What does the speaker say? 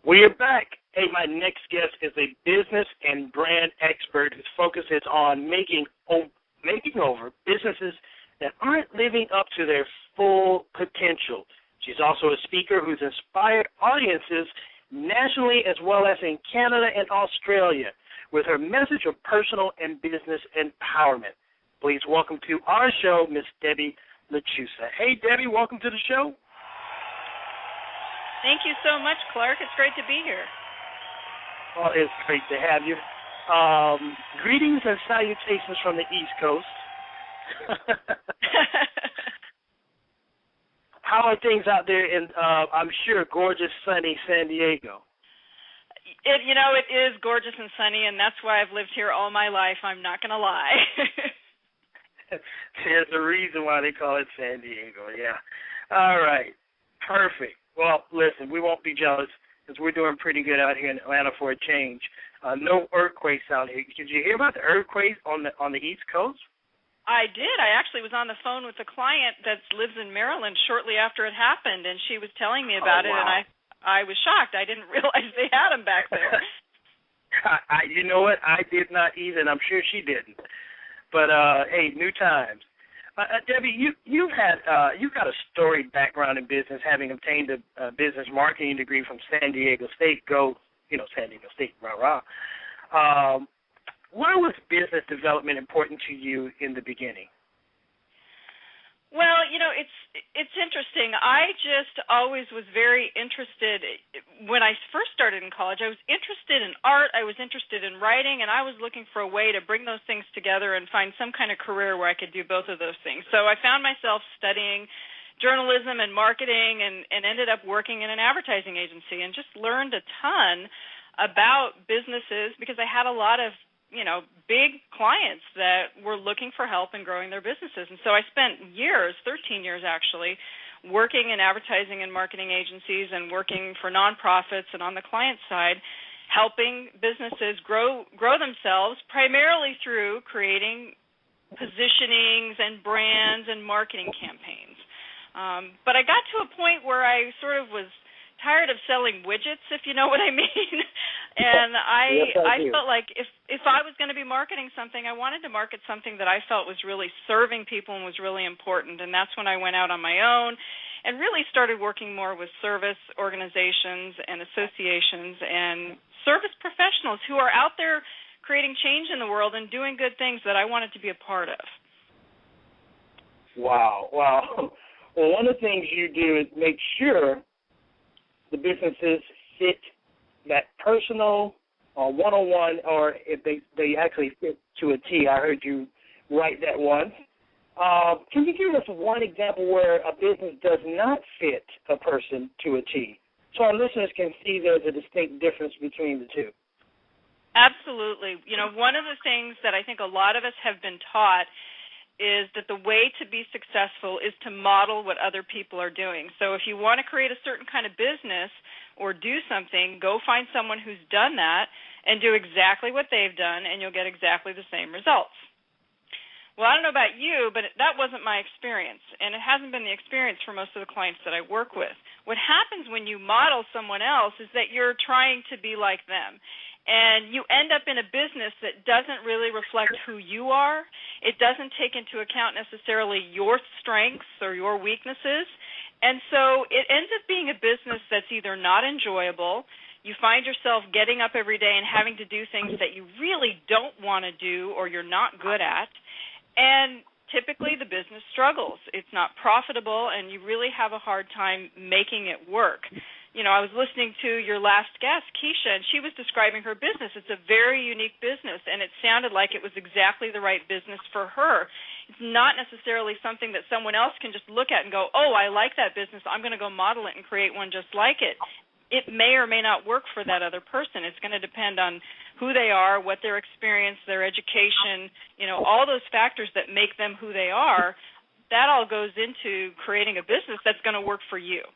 We are back. Hey, my next guest is a business and brand expert whose focus is on making over businesses that aren't living up to their full potential. She's also a speaker who's inspired audiences nationally as well as in Canada and Australia with her message of personal and business empowerment. Please welcome to our show, Miss Debbie LaChusa. Hey, Debbie, welcome to the show. Thank you so much, Clark. It's great to be here. Well, it's great to have you. Greetings and salutations from the East Coast. How are things out there in, I'm sure, gorgeous, sunny San Diego? It is gorgeous and sunny, and that's why I've lived here all my life. I'm not going to lie. There's a reason why they call it San Diego, yeah. All right, perfect. Well, listen, we won't be jealous because we're doing pretty good out here in Atlanta for a change. No earthquakes out here. Did you hear about the earthquakes on the East Coast? I did. I actually was on the phone with a client that lives in Maryland shortly after it happened, and she was telling me about it, and I was shocked. I didn't realize they had them back there. You know what? I did not either, and I'm sure she didn't. But, hey, new times. Debbie, you've got a storied background in business, having obtained a business marketing degree from San Diego State. San Diego State, rah-rah. Why was business development important to you in the beginning? Well, it's interesting. I just always was very interested. When I first started in college, I was interested in art, I was interested in writing, and I was looking for a way to bring those things together and find some kind of career where I could do both of those things. So I found myself studying journalism and marketing and ended up working in an advertising agency and just learned a ton about businesses because I had a lot of big clients that were looking for help in growing their businesses. And so I spent years, 13 years actually, working in advertising and marketing agencies and working for nonprofits and on the client side, helping businesses grow themselves primarily through creating positionings and brands and marketing campaigns. But I got to a point where I sort of was tired of selling widgets, if you know what I mean. And I felt like if I was going to be marketing something, I wanted to market something that I felt was really serving people and was really important. And that's when I went out on my own and really started working more with service organizations and associations and service professionals who are out there creating change in the world and doing good things that I wanted to be a part of. Wow. Well, one of the things you do is make sure the businesses fit that personal or one-on-one, or if they actually fit to a T. I heard you write that once. Can you give us one example where a business does not fit a person to a T so our listeners can see there's a distinct difference between the two? Absolutely. One of the things that I think a lot of us have been taught is that the way to be successful is to model what other people are doing. So if you want to create a certain kind of business or do something, go find someone who's done that and do exactly what they've done, and you'll get exactly the same results. Well, I don't know about you, but that wasn't my experience, and it hasn't been the experience for most of the clients that I work with. What happens when you model someone else is that you're trying to be like them. And you end up in a business that doesn't really reflect who you are. It doesn't take into account necessarily your strengths or your weaknesses. And so it ends up being a business that's either not enjoyable, you find yourself getting up every day and having to do things that you really don't want to do or you're not good at, and typically the business struggles. It's not profitable, and you really have a hard time making it work. I was listening to your last guest, Keisha, and she was describing her business. It's a very unique business, and it sounded like it was exactly the right business for her. It's not necessarily something that someone else can just look at and go, oh, I like that business, I'm going to go model it and create one just like it. It may or may not work for that other person. It's going to depend on who they are, what their experience, their education, all those factors that make them who they are. That all goes into creating a business that's going to work for you.